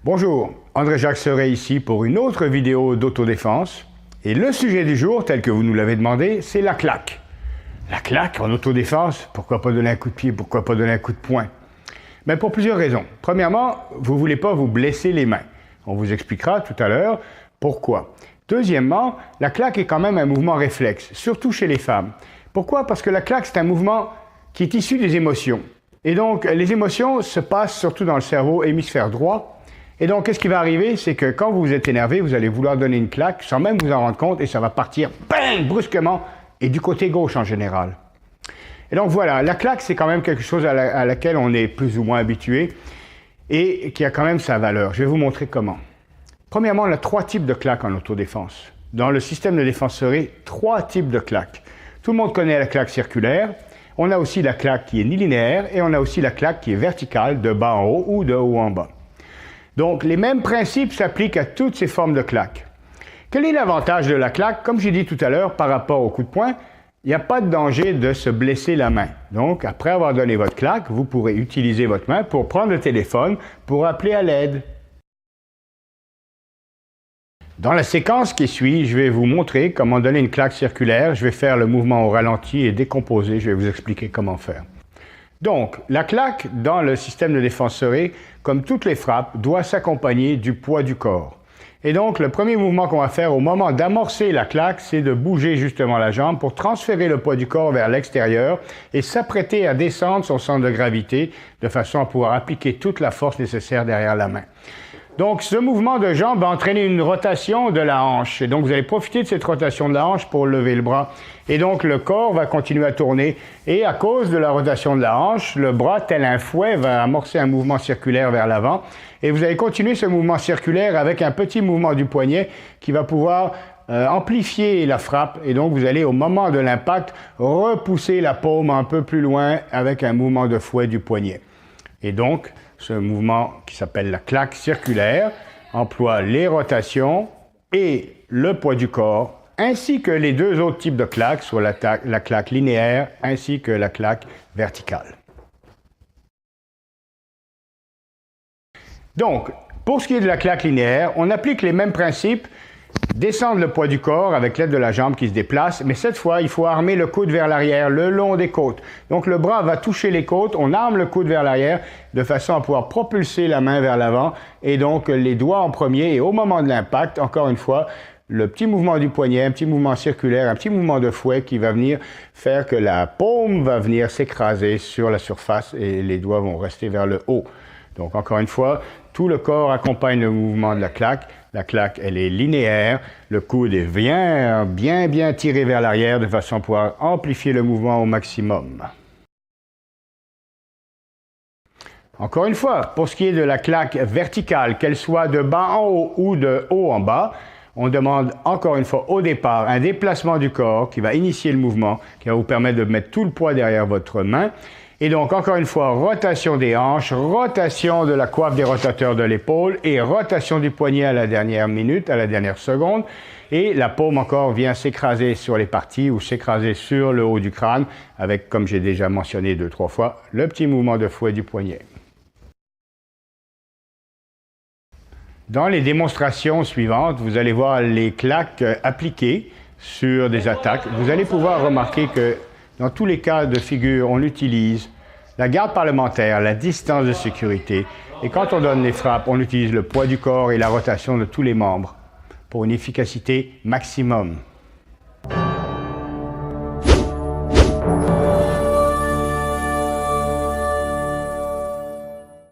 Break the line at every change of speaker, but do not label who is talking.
Bonjour, André-Jacques Seret ici pour une autre vidéo d'autodéfense. Et le sujet du jour, tel que vous nous l'avez demandé, c'est la claque. La claque en autodéfense, pourquoi pas donner un coup de pied, pourquoi pas donner un coup de poing? Mais pour plusieurs raisons. Premièrement, vous ne voulez pas vous blesser les mains. On vous expliquera tout à l'heure pourquoi. Deuxièmement, la claque est quand même un mouvement réflexe, surtout chez les femmes. Pourquoi? Parce que la claque, c'est un mouvement qui est issu des émotions. Et donc, les émotions se passent surtout dans le cerveau hémisphère droit. Et donc, qu'est-ce qui va arriver? C'est que quand vous êtes énervé, vous allez vouloir donner une claque sans même vous en rendre compte et ça va partir, bang, brusquement, et du côté gauche en général. Et donc voilà, la claque, c'est quand même quelque chose à laquelle on est plus ou moins habitué et qui a quand même sa valeur. Je vais vous montrer comment. Premièrement, on a 3 types de claques en autodéfense. Dans le système de défense serrée, 3 types de claques. Tout le monde connaît la claque circulaire. On a aussi la claque qui est linéaire et on a aussi la claque qui est verticale, de bas en haut ou de haut en bas. Donc, les mêmes principes s'appliquent à toutes ces formes de claques. Quel est l'avantage de la claque? Comme j'ai dit tout à l'heure, par rapport au coup de poing, il n'y a pas de danger de se blesser la main. Donc, après avoir donné votre claque, vous pourrez utiliser votre main pour prendre le téléphone, pour appeler à l'aide. Dans la séquence qui suit, je vais vous montrer comment donner une claque circulaire. Je vais faire le mouvement au ralenti et décomposé. Je vais vous expliquer comment faire. Donc, la claque dans le système de défense serré, comme toutes les frappes, doit s'accompagner du poids du corps. Et donc, le premier mouvement qu'on va faire au moment d'amorcer la claque, c'est de bouger justement la jambe pour transférer le poids du corps vers l'extérieur et s'apprêter à descendre son centre de gravité de façon à pouvoir appliquer toute la force nécessaire derrière la main. Donc, ce mouvement de jambe va entraîner une rotation de la hanche. Et donc, vous allez profiter de cette rotation de la hanche pour lever le bras. Et donc, le corps va continuer à tourner. Et à cause de la rotation de la hanche, le bras, tel un fouet, va amorcer un mouvement circulaire vers l'avant. Et vous allez continuer ce mouvement circulaire avec un petit mouvement du poignet qui va pouvoir amplifier la frappe. Et donc, vous allez, au moment de l'impact, repousser la paume un peu plus loin avec un mouvement de fouet du poignet. Et donc, ce mouvement qui s'appelle la claque circulaire emploie les rotations et le poids du corps, ainsi que les 2 autres types de claques, soit la claque linéaire ainsi que la claque verticale. Donc, pour ce qui est de la claque linéaire, on applique les mêmes principes. Descendre le poids du corps avec l'aide de la jambe qui se déplace, mais cette fois, il faut armer le coude vers l'arrière, le long des côtes. Donc, le bras va toucher les côtes, on arme le coude vers l'arrière de façon à pouvoir propulser la main vers l'avant et donc les doigts en premier. Et au moment de l'impact, encore une fois, le petit mouvement du poignet, un petit mouvement circulaire, un petit mouvement de fouet qui va venir faire que la paume va venir s'écraser sur la surface et les doigts vont rester vers le haut. Donc, encore une fois, tout le corps accompagne le mouvement de la claque. La claque, elle est linéaire. Le coude est bien tiré vers l'arrière de façon à pouvoir amplifier le mouvement au maximum. Encore une fois, pour ce qui est de la claque verticale, qu'elle soit de bas en haut ou de haut en bas, on demande encore une fois au départ un déplacement du corps qui va initier le mouvement, qui va vous permettre de mettre tout le poids derrière votre main. Et donc, encore une fois, rotation des hanches, rotation de la coiffe des rotateurs de l'épaule et rotation du poignet à la dernière minute, à la dernière seconde. Et la paume encore vient s'écraser sur les parties ou s'écraser sur le haut du crâne avec, comme j'ai déjà mentionné 2-3 fois, le petit mouvement de fouet du poignet. Dans les démonstrations suivantes, vous allez voir les claques appliquées sur des attaques. Vous allez pouvoir remarquer que dans tous les cas de figure, on utilise la garde parlementaire, la distance de sécurité. Et quand on donne les frappes, on utilise le poids du corps et la rotation de tous les membres pour une efficacité maximum.